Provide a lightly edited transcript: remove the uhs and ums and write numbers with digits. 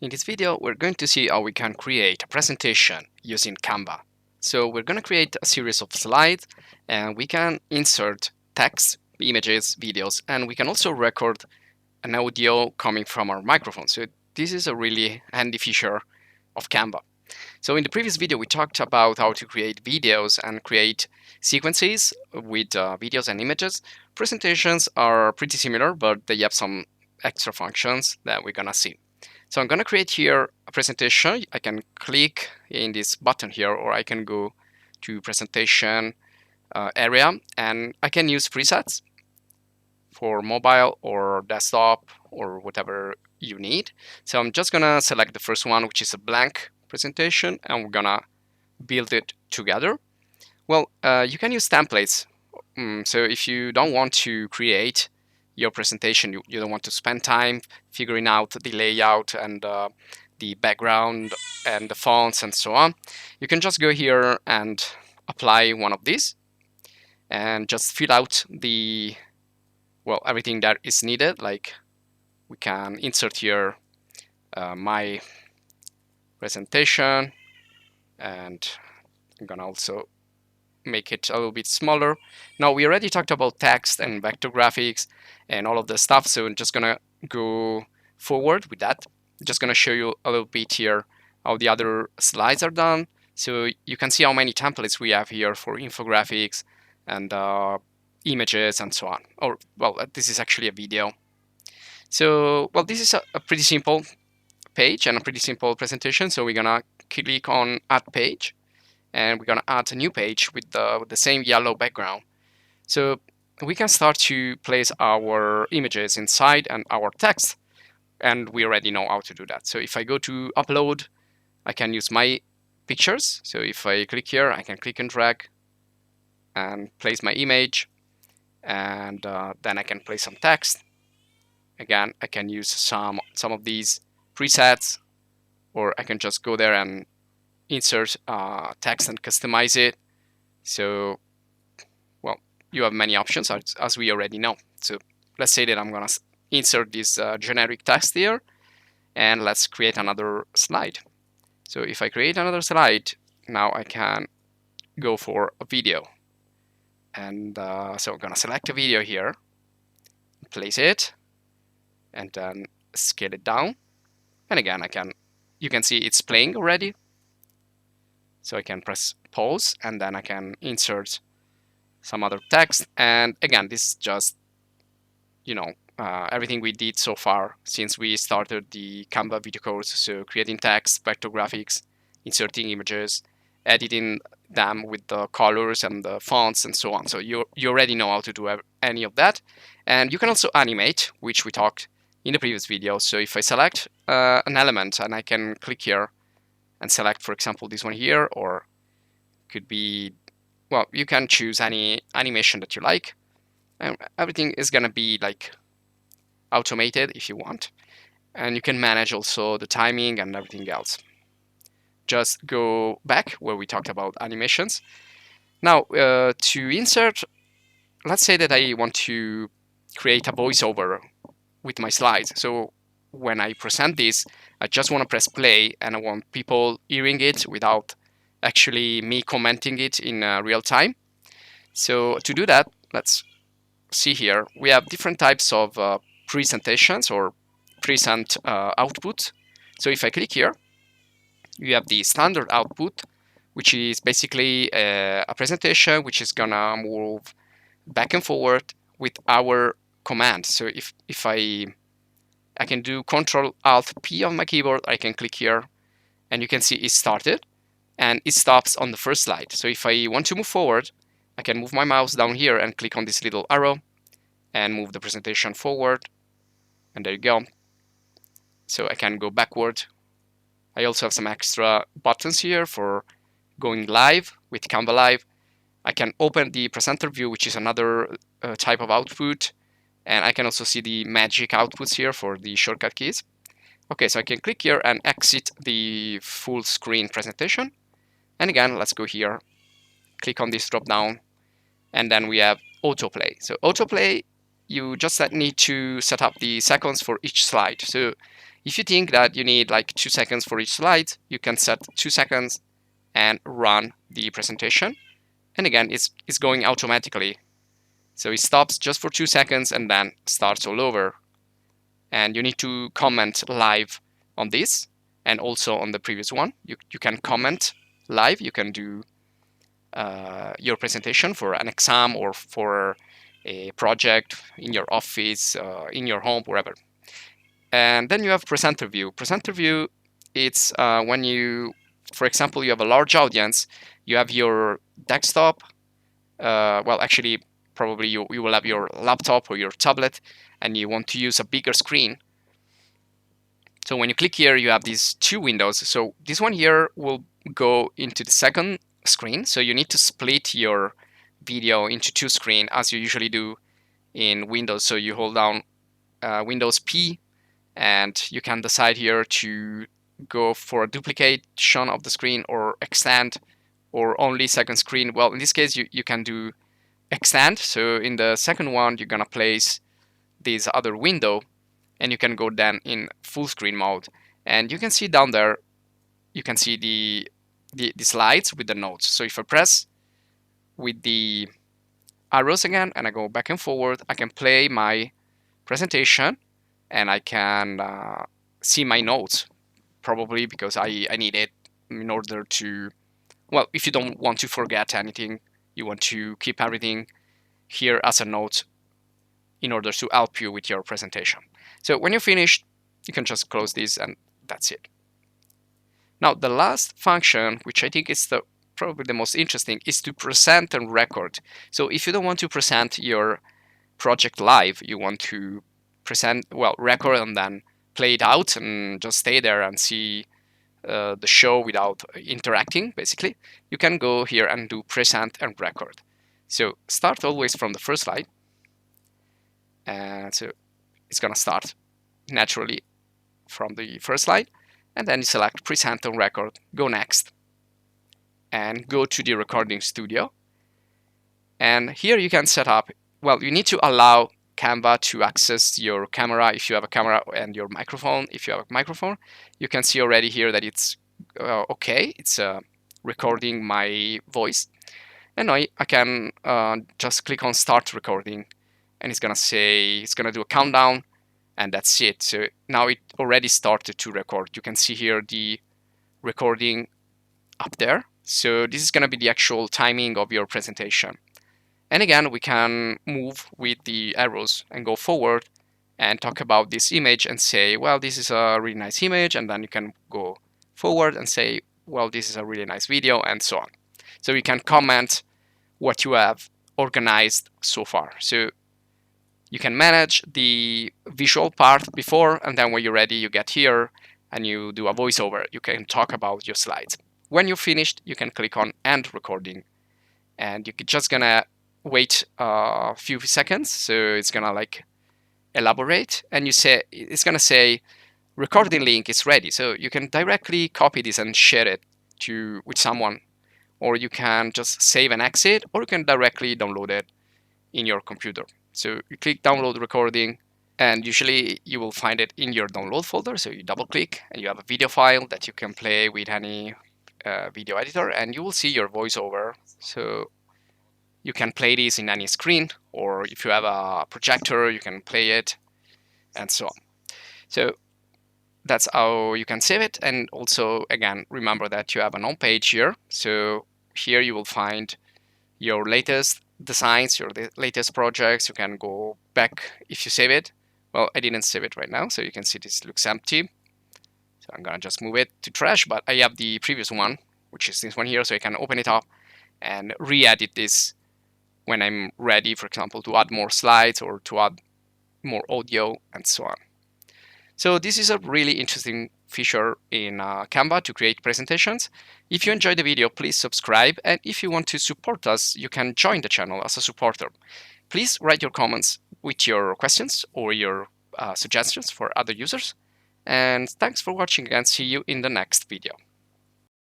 In this video, we're going to see how we can create a presentation using Canva. So we're going to create a series of slides and we can insert text, images, videos, and we can also record an audio coming from our microphone. So this is a really handy feature of Canva. So in the previous video, we talked about how to create videos and create sequences with videos and images. Presentations are pretty similar, but they have some extra functions that we're gonna see. So I'm gonna create here a presentation. I can click in this button here, or I can go to presentation area, and I can use presets for mobile or desktop or whatever you need. So I'm just gonna select the first one, which is a blank presentation, and we're gonna build it together. Well, you can use templates. So if you don't want to create your presentation, you don't want to spend time figuring out the layout and the background and the fonts and so on, you can just go here and apply one of these and just fill out everything that is needed. Like we can insert here my presentation, and I'm gonna also make it a little bit smaller. Now we already talked about text and vector graphics and all of the stuff, so I'm just gonna go forward with that. I'm just gonna show you a little bit here how the other slides are done, so you can see how many templates we have here for infographics and images and so on. Or well, this is actually a video. So well, this is a pretty simple page and a pretty simple presentation. So we're gonna click on Add Page, and we're gonna add a new page with the same yellow background. So we can start to place our images inside and our text, and we already know how to do that. So if I go to upload, I can use my pictures. So if I click here, I can click and drag and place my image, and then I can place some text. Again, I can use some of these presets, or I can just go there and insert text and customize it. So, well, you have many options as we already know. So let's say that I'm gonna insert this generic text here, and let's create another slide. So if I create another slide, now I can go for a video. And so I'm gonna select a video here, place it, and then scale it down. And again, you can see it's playing already. So I can press pause, and then I can insert some other text. And again, this is just, everything we did so far since we started the Canva video course. So creating text, vector graphics, inserting images, editing them with the colors and the fonts and so on. So you already know how to do any of that. And you can also animate, which we talked in the previous video. So if I select an element, and I can click here and select, for example, this one here, or could be, well, you can choose any animation that you like. And everything is gonna be like automated if you want. And you can manage also the timing and everything else. Just go back where we talked about animations. Now, to insert, let's say that I want to create a voiceover with my slides. So when I present this, I just want to press play, and I want people hearing it without actually me commenting it in real time. So to do that, let's see here. We have different types of presentations or present output. So if I click here, you have the standard output, which is basically a presentation which is gonna move back and forward with our command. So if I can do Control Alt P on my keyboard, I can click here, and you can see it started, and it stops on the first slide. So if I want to move forward, I can move my mouse down here and click on this little arrow and move the presentation forward, and there you go. So I can go backward. I also have some extra buttons here for going live with Canva Live. I can open the presenter view, which is another type of output, and I can also see the magic outputs here for the shortcut keys. Okay, so I can click here and exit the full screen presentation. And again, let's go here, click on this drop down, and then we have autoplay. So autoplay, you just need to set up the seconds for each slide. So If you think that you need like 2 seconds for each slide, you can set 2 seconds and run the presentation. And again, it's going automatically. So it stops just for 2 seconds and then starts all over. And you need to comment live on this and also on the previous one. You can comment live. You can do your presentation for an exam or for a project in your office, in your home, wherever. And then you have presenter view. Presenter view, it's when you, for example, you have a large audience, you have your desktop. Well, actually, probably you will have your laptop or your tablet, and you want to use a bigger screen. So when you click here, you have these two windows. So this one here will go into the second screen. So you need to split your video into two screens as you usually do in Windows. So you hold down Windows P, and you can decide here to go for a duplication of the screen or extend or only second screen. Well, in this case, you can do extend. So in the second one, you're gonna place this other window, and you can go then in full screen mode. And you can see down there, you can see the slides with the notes. So if I press with the arrows again and I go back and forward, I can play my presentation and I can see my notes, probably because I need it in order to, well, if you don't want to forget anything, you want to keep everything here as a note in order to help you with your presentation. So when you're finished, you can just close this and that's it. Now, the last function, which I think is probably the most interesting, is to present and record. So if you don't want to present your project live, you want to present, well, record and then play it out and just stay there and see the show without interacting, basically, you can go here and do present and record. So start always from the first slide. And so it's going to start naturally from the first slide. And then you select present and record, go next, and go to the recording studio. And here you can set up, well, you need to allow Canva to access your camera if you have a camera and your microphone. If you have a microphone, you can see already here that it's okay. It's recording my voice. And now I can just click on start recording, and it's gonna do a countdown, and that's it. So now it already started to record. You can see here the recording up there. So this is gonna be the actual timing of your presentation. And again, we can move with the arrows and go forward and talk about this image and say, well, this is a really nice image. And then you can go forward and say, well, this is a really nice video, and so on. So you can comment what you have organized so far. So you can manage the visual part before, and then when you're ready, you get here and you do a voiceover. You can talk about your slides. When you're finished, you can click on end recording, and you're just gonna wait a few seconds. So it's gonna like elaborate, and it's gonna say recording link is ready. So you can directly copy this and share it with someone, or you can just save and exit, or you can directly download it in your computer. So you click download recording, and usually you will find it in your download folder. So you double click and you have a video file that you can play with any video editor, and you will see your voiceover. So you can play this in any screen, or if you have a projector, you can play it, and so on. So that's how you can save it. And also, again, remember that you have an home page here. So here you will find your latest designs, your latest projects. You can go back if you save it. Well, I didn't save it right now, so you can see this looks empty. So I'm gonna just move it to trash, but I have the previous one, which is this one here, so I can open it up and re-edit this when I'm ready, for example, to add more slides or to add more audio and so on. So this is a really interesting feature in Canva to create presentations. If you enjoyed the video, please subscribe. And if you want to support us, you can join the channel as a supporter. Please write your comments with your questions or your suggestions for other users. And thanks for watching, and see you in the next video.